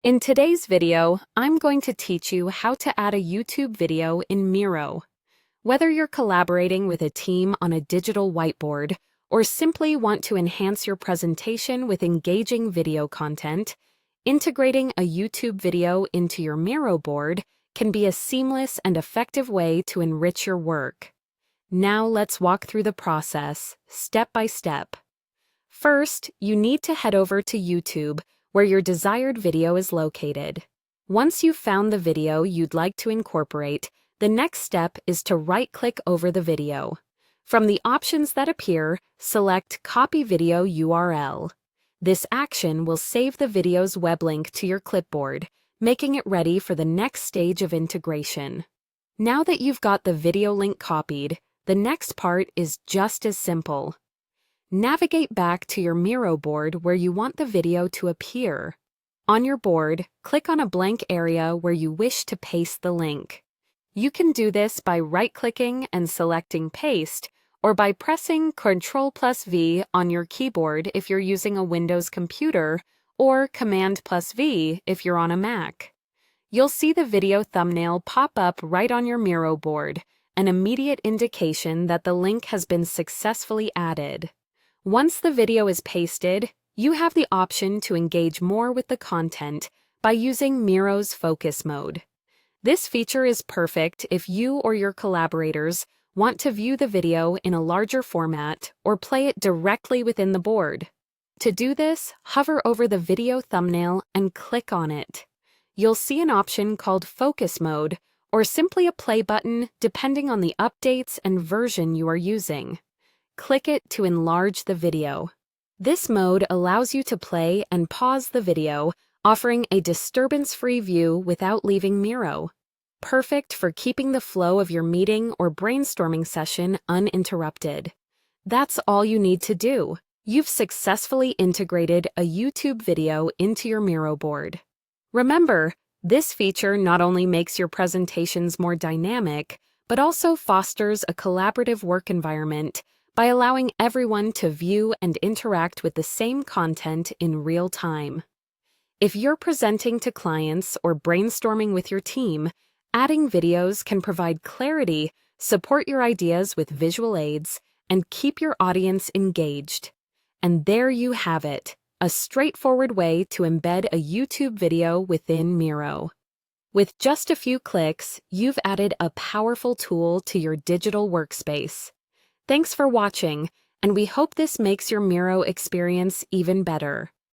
In today's video, I'm going to teach you how to add a YouTube video in Miro. Whether you're collaborating with a team on a digital whiteboard or simply want to enhance your presentation with engaging video content, integrating a YouTube video into your Miro board can be a seamless and effective way to enrich your work. Now let's walk through the process, step by step. First, you need to head over to YouTube, where your desired video is located. Once you've found the video you'd like to incorporate, the next step is to right-click over the video. From the options that appear, select Copy Video URL. This action will save the video's web link to your clipboard, making it ready for the next stage of integration. Now that you've got the video link copied, the next part is just as simple. Navigate back to your Miro board where you want the video to appear. On your board, click on a blank area where you wish to paste the link. You can do this by right-clicking and selecting Paste, or by pressing Ctrl+V on your keyboard if you're using a Windows computer, or Command+V if you're on a Mac. You'll see the video thumbnail pop up right on your Miro board, an immediate indication that the link has been successfully added. Once the video is pasted, you have the option to engage more with the content by using Miro's focus mode. This feature is perfect if you or your collaborators want to view the video in a larger format or play it directly within the board. To do this, hover over the video thumbnail and click on it. You'll see an option called Focus Mode, or simply a play button depending on the updates and version you are using. Click it to enlarge the video. This mode allows you to play and pause the video, offering a disturbance-free view without leaving Miro. Perfect for keeping the flow of your meeting or brainstorming session uninterrupted. That's all you need to do. You've successfully integrated a YouTube video into your Miro board. Remember, this feature not only makes your presentations more dynamic, but also fosters a collaborative work environment by allowing everyone to view and interact with the same content in real time. If you're presenting to clients or brainstorming with your team, adding videos can provide clarity, support your ideas with visual aids, and keep your audience engaged. And there you have it, a straightforward way to embed a YouTube video within Miro. With just a few clicks, you've added a powerful tool to your digital workspace. Thanks for watching, and we hope this makes your Miro experience even better.